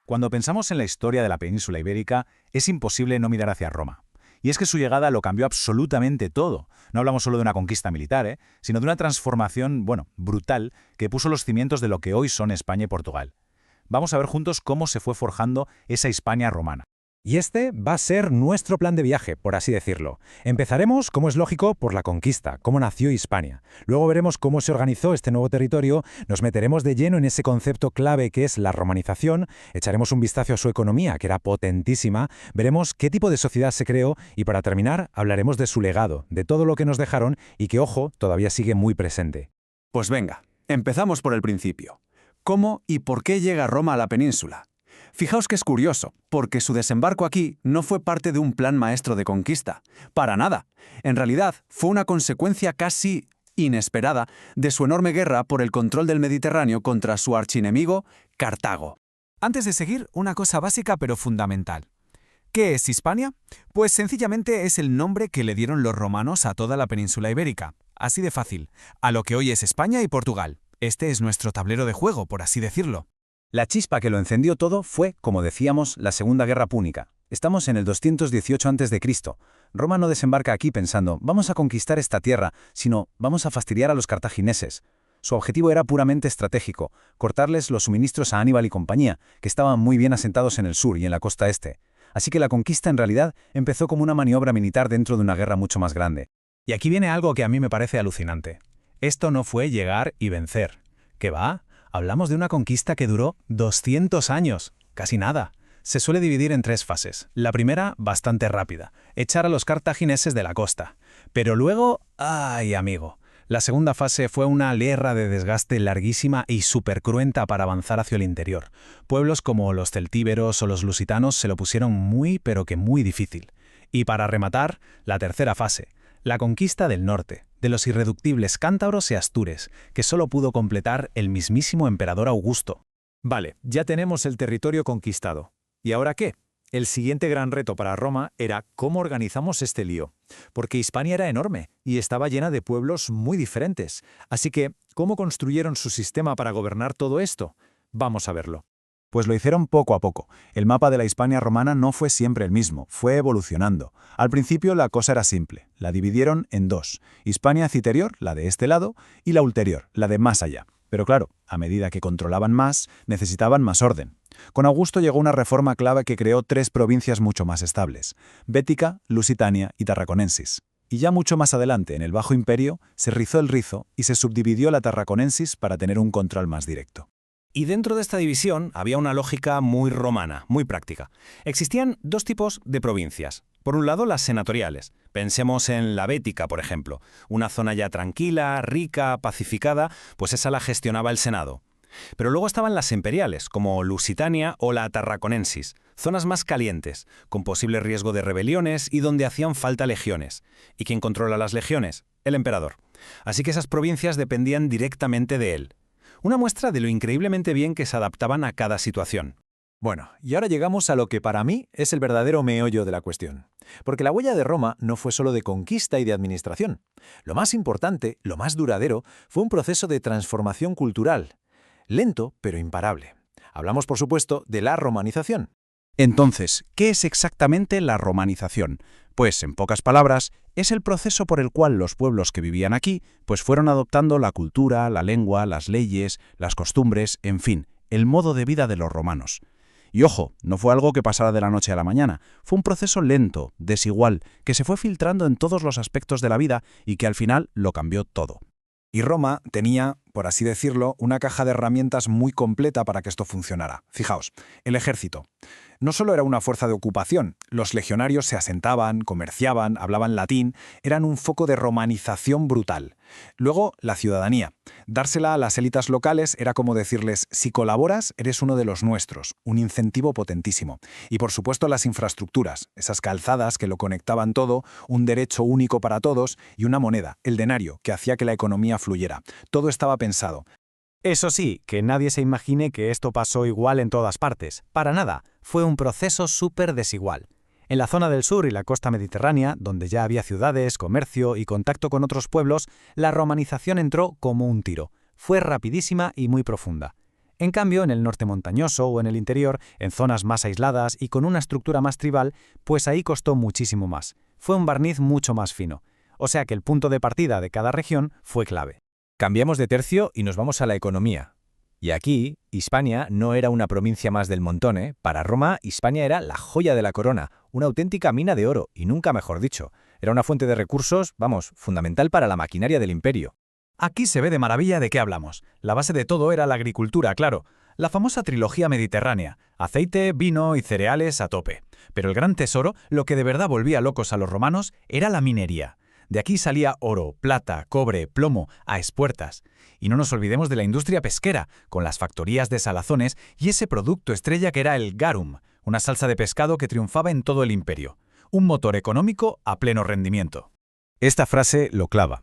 Cuando pensamos en la historia de la península ibérica, es imposible no mirar hacia Roma. Y es que su llegada lo cambió absolutamente todo. No hablamos solo de una conquista militar, sino de una transformación, brutal, que puso los cimientos de lo que hoy son España y Portugal. Vamos a ver juntos cómo se fue forjando esa Hispania romana. Y este va a ser nuestro plan de viaje, por así decirlo. Empezaremos, como es lógico, por la conquista, cómo nació Hispania. Luego veremos cómo se organizó este nuevo territorio, nos meteremos de lleno en ese concepto clave que es la romanización, echaremos un vistazo a su economía, que era potentísima, veremos qué tipo de sociedad se creó y para terminar hablaremos de su legado, de todo lo que nos dejaron y que, ojo, todavía sigue muy presente. Pues venga, empezamos por el principio. ¿Cómo y por qué llega Roma a la península? Fijaos que es curioso, porque su desembarco aquí no fue parte de un plan maestro de conquista. Para nada. En realidad, fue una consecuencia casi inesperada de su enorme guerra por el control del Mediterráneo contra su archienemigo, Cartago. Antes de seguir, una cosa básica pero fundamental. ¿Qué es Hispania? Pues sencillamente es el nombre que le dieron los romanos a toda la península ibérica. Así de fácil. A lo que hoy es España y Portugal. Este es nuestro tablero de juego, por así decirlo. La chispa que lo encendió todo fue, como decíamos, la Segunda Guerra Púnica. Estamos en el 218 a.C. Roma no desembarca aquí pensando, vamos a conquistar esta tierra, sino vamos a fastidiar a los cartagineses. Su objetivo era puramente estratégico, cortarles los suministros a Aníbal y compañía, que estaban muy bien asentados en el sur y en la costa este. Así que la conquista en realidad empezó como una maniobra militar dentro de una guerra mucho más grande. Y aquí viene algo que a mí me parece alucinante. Esto no fue llegar y vencer. ¿Qué va? Hablamos de una conquista que duró 200 años, casi nada. Se suele dividir en 3 fases. La primera, bastante rápida, echar a los cartagineses de la costa. Pero luego, ¡ay, amigo! La segunda fase fue una guerra de desgaste larguísima y supercruenta para avanzar hacia el interior. Pueblos como los celtíberos o los lusitanos se lo pusieron muy, pero que muy difícil. Y para rematar, la tercera fase, la conquista del norte, de los irreductibles cántabros y astures, que solo pudo completar el mismísimo emperador Augusto. Vale, ya tenemos el territorio conquistado. ¿Y ahora qué? El siguiente gran reto para Roma era cómo organizamos este lío. Porque Hispania era enorme y estaba llena de pueblos muy diferentes. Así que, ¿cómo construyeron su sistema para gobernar todo esto? Vamos a verlo. Pues lo hicieron poco a poco. El mapa de la Hispania romana no fue siempre el mismo, fue evolucionando. Al principio la cosa era simple, la dividieron en 2. Hispania citerior, la de este lado, y la ulterior, la de más allá. Pero claro, a medida que controlaban más, necesitaban más orden. Con Augusto llegó una reforma clave que creó 3 provincias mucho más estables, Bética, Lusitania y Tarraconensis. Y ya mucho más adelante, en el Bajo Imperio, se rizó el rizo y se subdividió la Tarraconensis para tener un control más directo. Y dentro de esta división había una lógica muy romana, muy práctica. Existían 2 tipos de provincias. Por un lado, las senatoriales. Pensemos en la Bética, por ejemplo. Una zona ya tranquila, rica, pacificada, pues esa la gestionaba el Senado. Pero luego estaban las imperiales, como Lusitania o la Tarraconensis, zonas más calientes, con posible riesgo de rebeliones y donde hacían falta legiones. ¿Y quién controla las legiones? El emperador. Así que esas provincias dependían directamente de él. Una muestra de lo increíblemente bien que se adaptaban a cada situación. Bueno, y ahora llegamos a lo que para mí es el verdadero meollo de la cuestión. Porque la huella de Roma no fue solo de conquista y de administración. Lo más importante, lo más duradero, fue un proceso de transformación cultural. Lento, pero imparable. Hablamos, por supuesto, de la romanización. Entonces, ¿qué es exactamente la romanización? Pues, en pocas palabras, es el proceso por el cual los pueblos que vivían aquí pues fueron adoptando la cultura, la lengua, las leyes, las costumbres, en fin, el modo de vida de los romanos. Y ojo, no fue algo que pasara de la noche a la mañana, fue un proceso lento, desigual, que se fue filtrando en todos los aspectos de la vida y que al final lo cambió todo. Y Roma tenía, por así decirlo, una caja de herramientas muy completa para que esto funcionara. Fijaos, el ejército. No solo era una fuerza de ocupación, los legionarios se asentaban, comerciaban, hablaban latín, eran un foco de romanización brutal. Luego, la ciudadanía. Dársela a las élites locales era como decirles, si colaboras, eres uno de los nuestros, un incentivo potentísimo. Y por supuesto las infraestructuras, esas calzadas que lo conectaban todo, un derecho único para todos y una moneda, el denario, que hacía que la economía fluyera. Todo estaba pensado. Eso sí, que nadie se imagine que esto pasó igual en todas partes. Para nada, fue un proceso súper desigual. En la zona del sur y la costa mediterránea, donde ya había ciudades, comercio y contacto con otros pueblos, la romanización entró como un tiro. Fue rapidísima y muy profunda. En cambio, en el norte montañoso o en el interior, en zonas más aisladas y con una estructura más tribal, pues ahí costó muchísimo más. Fue un barniz mucho más fino. O sea que el punto de partida de cada región fue clave. Cambiamos de tercio y nos vamos a la economía. Y aquí, Hispania no era una provincia más del montón, ¿eh? Para Roma, Hispania era la joya de la corona, una auténtica mina de oro, y nunca mejor dicho. Era una fuente de recursos, fundamental para la maquinaria del imperio. Aquí se ve de maravilla de qué hablamos. La base de todo era la agricultura, claro. La famosa trilogía mediterránea, aceite, vino y cereales a tope. Pero el gran tesoro, lo que de verdad volvía locos a los romanos, era la minería. De aquí salía oro, plata, cobre, plomo, a espuertas. Y no nos olvidemos de la industria pesquera, con las factorías de salazones y ese producto estrella que era el garum, una salsa de pescado que triunfaba en todo el imperio. Un motor económico a pleno rendimiento. Esta frase lo clava.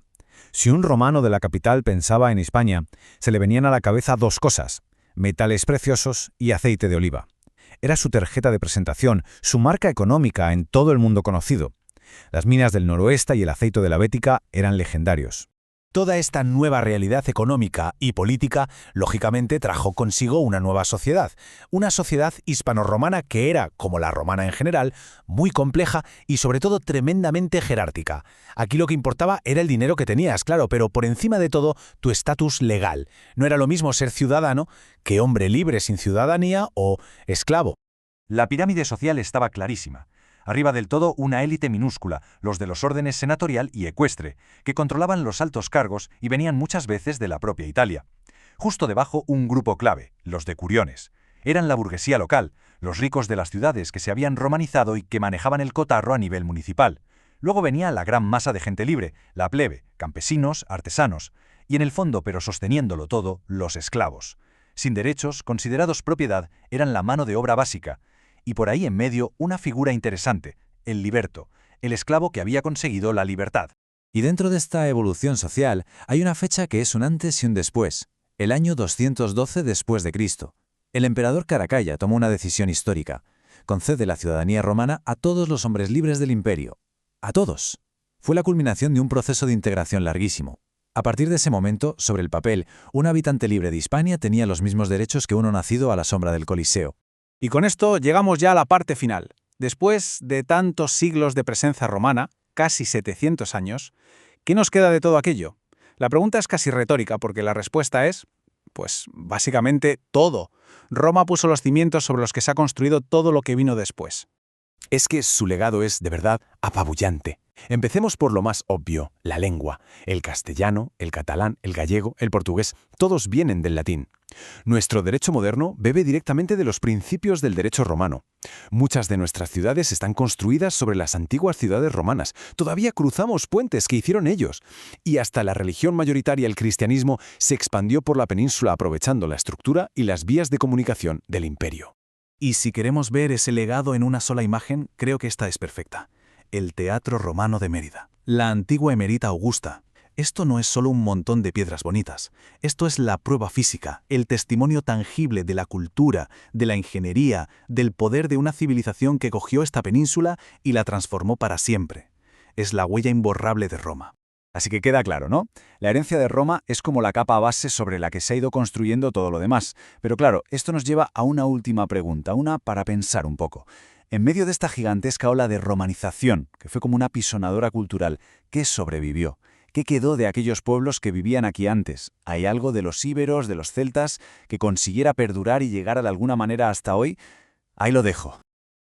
Si un romano de la capital pensaba en Hispania, se le venían a la cabeza dos cosas: metales preciosos y aceite de oliva. Era su tarjeta de presentación, su marca económica en todo el mundo conocido. Las minas del noroeste y el aceite de la Bética eran legendarios. Toda esta nueva realidad económica y política, lógicamente, trajo consigo una nueva sociedad hispano-romana que era, como la romana en general, muy compleja y sobre todo tremendamente jerárquica. Aquí lo que importaba era el dinero que tenías, claro, pero por encima de todo, tu estatus legal. No era lo mismo ser ciudadano que hombre libre sin ciudadanía o esclavo. La pirámide social estaba clarísima. Arriba del todo una élite minúscula, los de los órdenes senatorial y ecuestre, que controlaban los altos cargos y venían muchas veces de la propia Italia. Justo debajo un grupo clave, los decuriones. Eran la burguesía local, los ricos de las ciudades que se habían romanizado y que manejaban el cotarro a nivel municipal. Luego venía la gran masa de gente libre, la plebe, campesinos, artesanos, y en el fondo, pero sosteniéndolo todo, los esclavos. Sin derechos, considerados propiedad, eran la mano de obra básica. Y por ahí en medio una figura interesante, el liberto, el esclavo que había conseguido la libertad. Y dentro de esta evolución social hay una fecha que es un antes y un después, el año 212 después de Cristo. El emperador Caracalla tomó una decisión histórica. Concede la ciudadanía romana a todos los hombres libres del imperio. ¡A todos! Fue la culminación de un proceso de integración larguísimo. A partir de ese momento, sobre el papel, un habitante libre de Hispania tenía los mismos derechos que uno nacido a la sombra del Coliseo. Y con esto llegamos ya a la parte final. Después de tantos siglos de presencia romana, casi 700 años, ¿qué nos queda de todo aquello? La pregunta es casi retórica porque la respuesta es, pues, básicamente todo. Roma puso los cimientos sobre los que se ha construido todo lo que vino después. Es que su legado es, de verdad, apabullante. Empecemos por lo más obvio, la lengua. El castellano, el catalán, el gallego, el portugués, todos vienen del latín. Nuestro derecho moderno bebe directamente de los principios del derecho romano. Muchas de nuestras ciudades están construidas sobre las antiguas ciudades romanas. Todavía cruzamos puentes que hicieron ellos. Y hasta la religión mayoritaria, el cristianismo, se expandió por la península aprovechando la estructura y las vías de comunicación del imperio. Y si queremos ver ese legado en una sola imagen, creo que esta es perfecta. El Teatro Romano de Mérida, la antigua Emerita Augusta. Esto no es solo un montón de piedras bonitas. Esto es la prueba física, el testimonio tangible de la cultura, de la ingeniería, del poder de una civilización que cogió esta península y la transformó para siempre. Es la huella imborrable de Roma. Así que queda claro, ¿no? La herencia de Roma es como la capa base sobre la que se ha ido construyendo todo lo demás. Pero claro, esto nos lleva a una última pregunta, una para pensar un poco. En medio de esta gigantesca ola de romanización, que fue como una pisonadora cultural, ¿qué sobrevivió? ¿Qué quedó de aquellos pueblos que vivían aquí antes? ¿Hay algo de los íberos, de los celtas, que consiguiera perdurar y llegar de alguna manera hasta hoy? Ahí lo dejo.